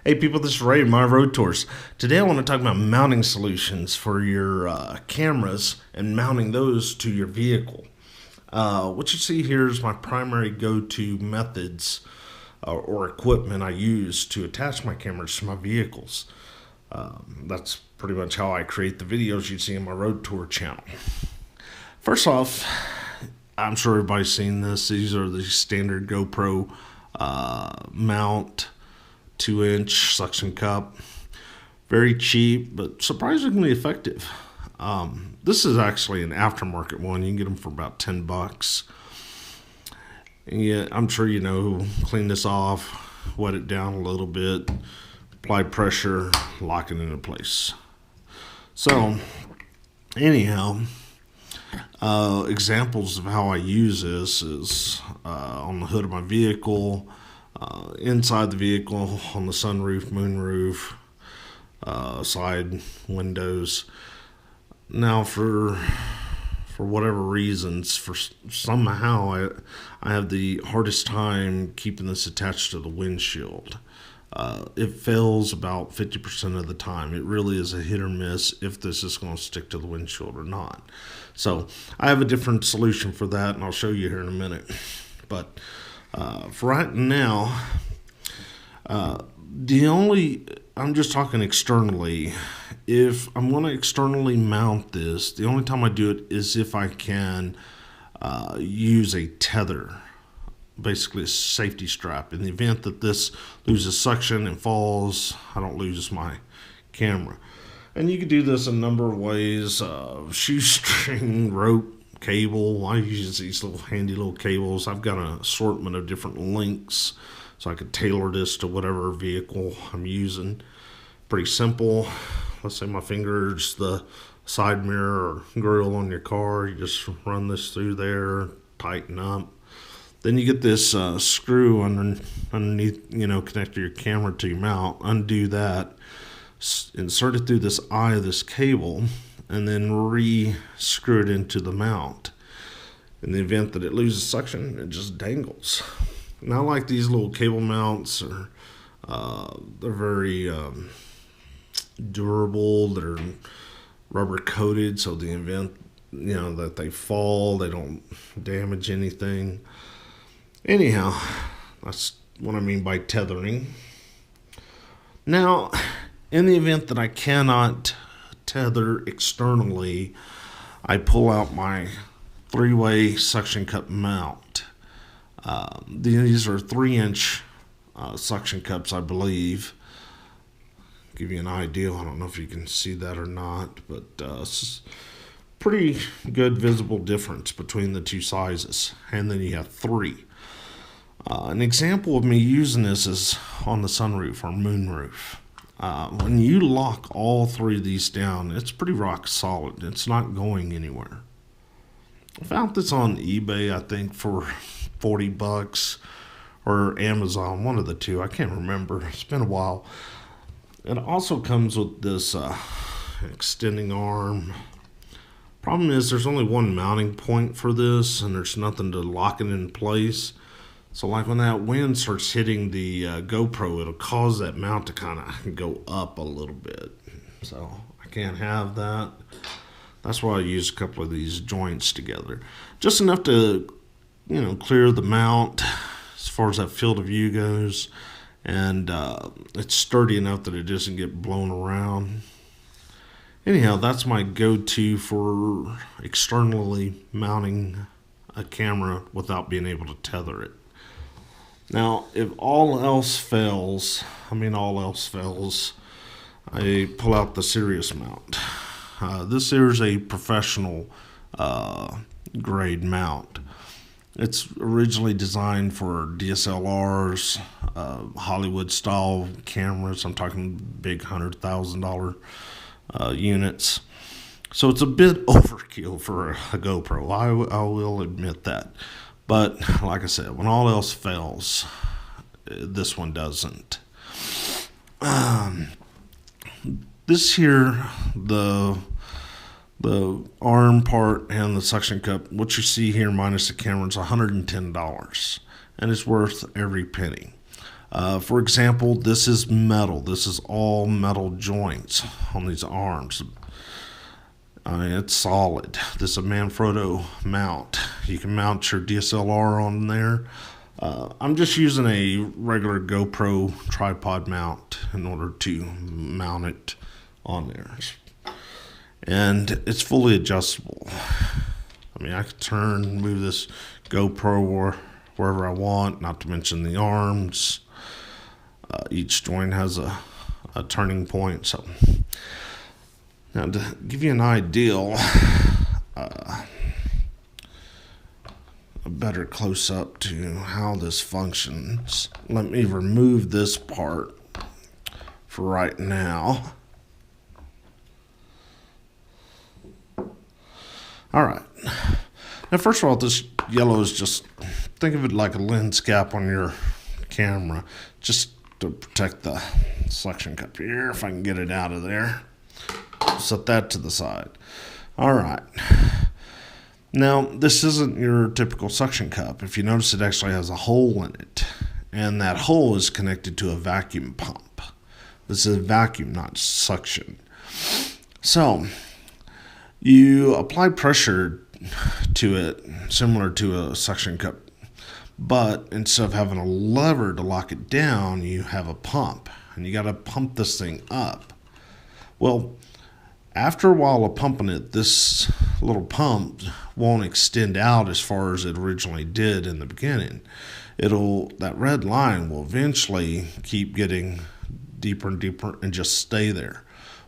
Hey people, this is Ray, my Road Tours. Today I want to talk about mounting solutions for your cameras and mounting those to your vehicle. What you see here is my primary go-to methods or equipment I use to attach my cameras to my vehicles. That's pretty much how I create the videos you see in my Road Tour channel. First off, I'm sure everybody's seen this. These are the standard GoPro mount 2-inch suction cup. Very cheap, but surprisingly effective. This is actually an aftermarket one. You can get them for about $10. And yeah, I'm sure you know, clean this off, wet it down a little bit, apply pressure, lock it into place. So, anyhow, examples of how I use this is on the hood of my vehicle, inside the vehicle, on the sunroof, moonroof, side windows. Now, for whatever reasons, for somehow I have the hardest time keeping this attached to the windshield. It fails about 50% of the time. It really is a hit or miss if this is going to stick to the windshield or not. So I have a different solution for that, and I'll show you here in a minute. But for right now, I'm just talking externally. If I'm going to externally mount this, the only time I do it is if I can use a tether, basically a safety strap. In the event that this loses suction and falls, I don't lose my camera. And you can do this a number of ways: shoestring, rope, cable. I use these little handy little cables. I've got an assortment of different lengths, so I could tailor this to whatever vehicle I'm using. Pretty simple. Let's say my finger's the side mirror or grill on your car. You just run this through there, tighten up. Then you get this screw underneath, connect your camera to your mount. Undo that, insert it through this eye of this cable, and then re-screw it into the mount. In the event that it loses suction, it just dangles. Now, like these little cable mounts, they're very durable. They're rubber coated, so the event that they fall, they don't damage anything. Anyhow, that's what I mean by tethering. Now, in the event that I cannot tether externally, I pull out my 3-way suction cup mount. These are 3-inch suction cups, I believe. Give you an idea. I don't know if you can see that or not, but it's pretty good visible difference between the two sizes. And then you have 3. An example of me using this is on the sunroof or moonroof. When you lock all 3 of these down, it's pretty rock solid. It's not going anywhere. I found this on eBay, I think, for $40, or Amazon, one of the two. I can't remember. It's been a while. It also comes with this extending arm. Problem is, there's only one mounting point for this, and there's nothing to lock it in place. So like when that wind starts hitting the GoPro, it'll cause that mount to kind of go up a little bit. So I can't have that. That's why I use a couple of these joints together. Just enough to, clear the mount as far as that field of view goes. And it's sturdy enough that it doesn't get blown around. Anyhow, that's my go-to for externally mounting a camera without being able to tether it. Now, if all else fails, I pull out the serious mount. This here is a professional grade mount. It's originally designed for DSLRs, Hollywood style cameras. I'm talking big $100,000 units. So it's a bit overkill for a GoPro. I will admit that. But like I said, when all else fails, this one doesn't. This here, the arm part and the suction cup, what you see here minus the camera, is $110, and it's worth every penny. For example, this is metal. This is all metal joints on these arms. It's solid. This is a Manfrotto mount. You can mount your DSLR on there. I'm just using a regular GoPro tripod mount in order to mount it on there. And it's fully adjustable. I mean, I could turn, move this GoPro wherever I want, not to mention the arms. Each joint has a turning point. So now to give you an idea, a better close up to how this functions, let me remove this part for right now. All right. Now, first of all, this yellow is just, think of it like a lens cap on your camera, just to protect the suction cup here, if I can get it out of there. Set that to the side. All right. Now, this isn't your typical suction cup. If you notice, it actually has a hole in it, and that hole is connected to a vacuum pump. This is a vacuum, not suction. So, you apply pressure to it, similar to a suction cup, but instead of having a lever to lock it down, you have a pump, and you got to pump this thing up. Well, after a while of pumping it, this little pump won't extend out as far as it originally did in the beginning. That red line will eventually keep getting deeper and deeper and just stay there.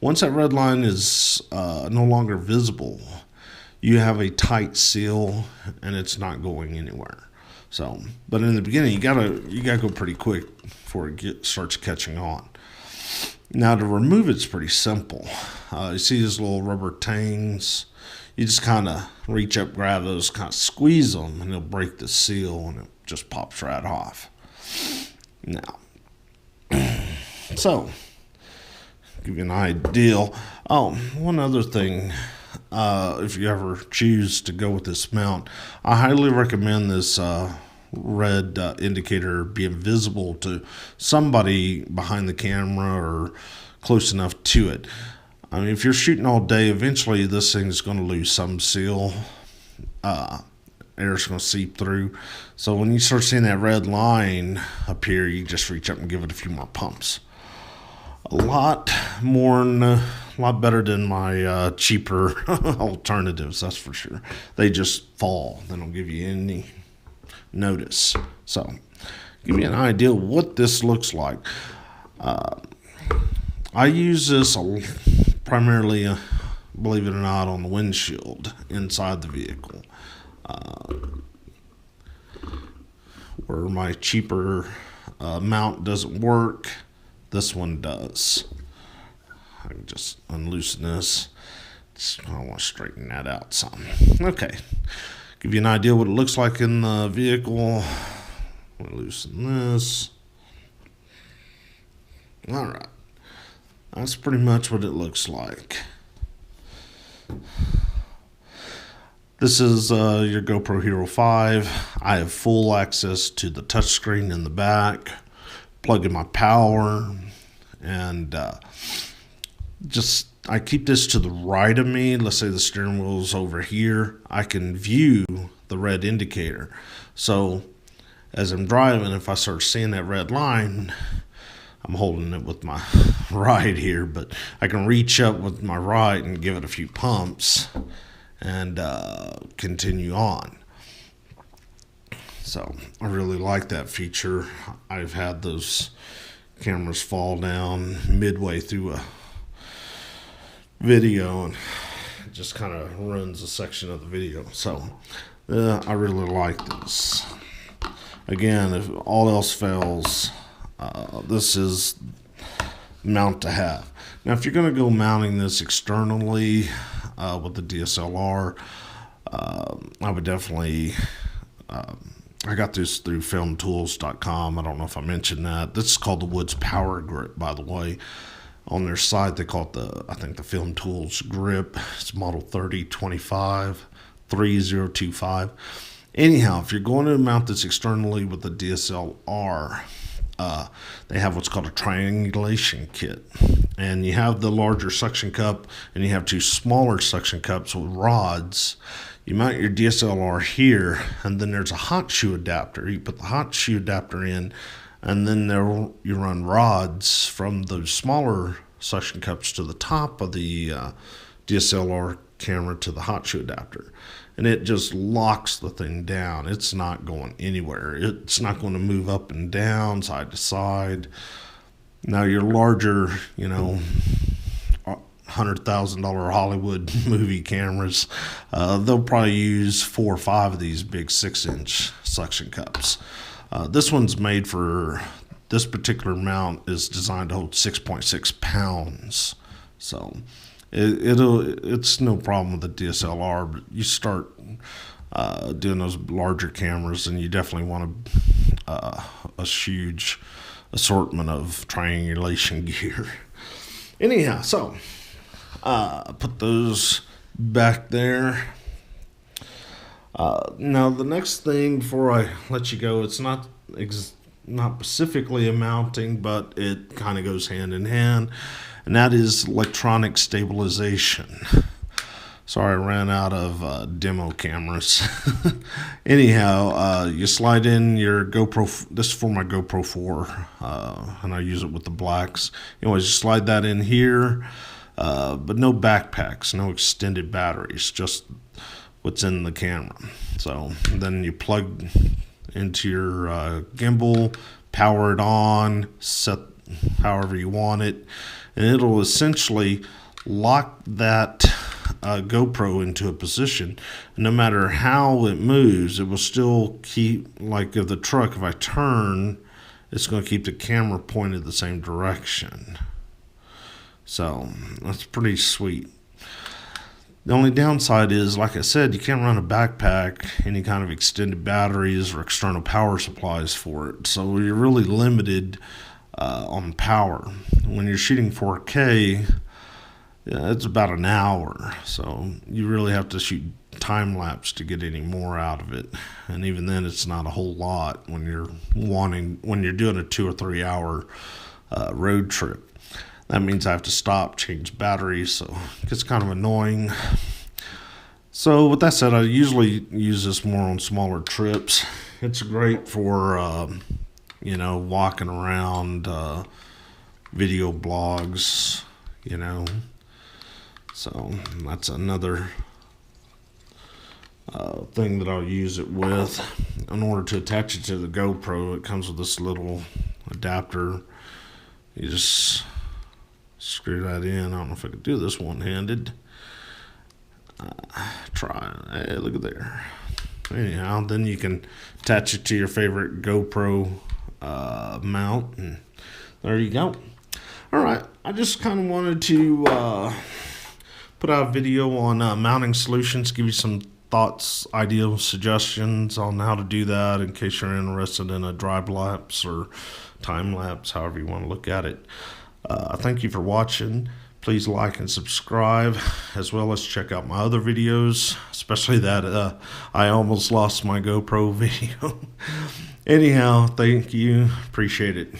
Once that red line is no longer visible, you have a tight seal and it's not going anywhere. So, but in the beginning, you gotta go pretty quick before it starts catching on. Now, to remove it's pretty simple. You see these little rubber tangs. You just kind of reach up, grab those, kind of squeeze them, and it'll break the seal, and it just pops right off. Now, so give you an idea. Oh, one other thing. If you ever choose to go with this mount, I highly recommend this red indicator being visible to somebody behind the camera or close enough to it. I mean, if you're shooting all day, eventually this thing's going to lose some seal. Air's going to seep through. So when you start seeing that red line appear, you just reach up and give it a few more pumps. A lot better than my cheaper alternatives, that's for sure. They just fall. They don't give you any notice. So, give you an idea of what this looks like. I use this primarily, believe it or not, on the windshield inside the vehicle. Where my cheaper mount doesn't work, this one does. I can just unloosen this. I want to straighten that out some. Okay. Give you an idea what it looks like in the vehicle. I'm going to loosen this. All right. That's pretty much what it looks like. This is your GoPro Hero 5. I have full access to the touchscreen in the back. Plug in my power. And I keep this to the right of me. Let's say the steering wheel's over here. I can view the red indicator. So as I'm driving, if I start seeing that red line, I'm holding it with my right here, but I can reach up with my right and give it a few pumps and continue on. So I really like that feature. I've had those cameras fall down midway through a video and it just kind of ruins a section of the video. So I really like this. Again, if all else fails, this is mount to have. Now, if you're going to go mounting this externally with the DSLR, I would definitely. I got this through filmtools.com. I don't know if I mentioned that. This is called the Woods Power Grip, by the way. On their site, they call it the Filmtools Grip. It's model 3025. Anyhow, if you're going to mount this externally with the DSLR, they have what's called a triangulation kit. And you have the larger suction cup and you have two smaller suction cups with rods. You mount your DSLR here, and then there's a hot shoe adapter. You put the hot shoe adapter in, and then you run rods from those smaller suction cups to the top of the DSLR camera to the hot shoe adapter. And it just locks the thing down. It's not going anywhere. It's not going to move up and down, side to side. Now your larger, $100,000 Hollywood movie cameras, they'll probably use 4 or 5 of these big 6-inch suction cups. This one's made for, this particular mount is designed to hold 6.6 pounds. So it's no problem with the DSLR, but you start doing those larger cameras and you definitely want a huge assortment of triangulation gear. Anyhow, so put those back there. Now the next thing before I let you go, it's not specifically a mounting, but it kind of goes hand in hand, and that is electronic stabilization. Sorry, I ran out of demo cameras. Anyhow, you slide in your GoPro. This is for my GoPro 4, and I use it with the blacks. Anyways, you slide that in here, but no backpacks, no extended batteries, just what's in the camera. So then you plug into your gimbal, power it on, set however you want it, and it'll essentially lock that GoPro into a position. And no matter how it moves, it will still keep, like if the truck, if I turn, it's going to keep the camera pointed the same direction. So that's pretty sweet. The only downside is, like I said, you can't run a backpack, any kind of extended batteries or external power supplies for it. So you're really limited on power. When you're shooting 4K, it's about an hour. So you really have to shoot time lapse to get any more out of it. And even then, it's not a whole lot when you're doing a 2 or 3 hour road trip. That means I have to stop, change batteries, so it gets kind of annoying. So with that said, I usually use this more on smaller trips. It's great for, walking around, video blogs, So that's another thing that I'll use it with. In order to attach it to the GoPro, it comes with this little adapter. You just screw that in. I don't know if I could do this one-handed. Try. Hey, look at there. Anyhow, then you can attach it to your favorite GoPro mount, and there you go. All right, I just kind of wanted to put out a video on mounting solutions, give you some thoughts, ideas, suggestions on how to do that in case you're interested in a drive lapse or time lapse, however you want to look at it. Thank you for watching. Please like and subscribe, as well as check out my other videos, especially that I almost lost my GoPro video. Anyhow, thank you. Appreciate it.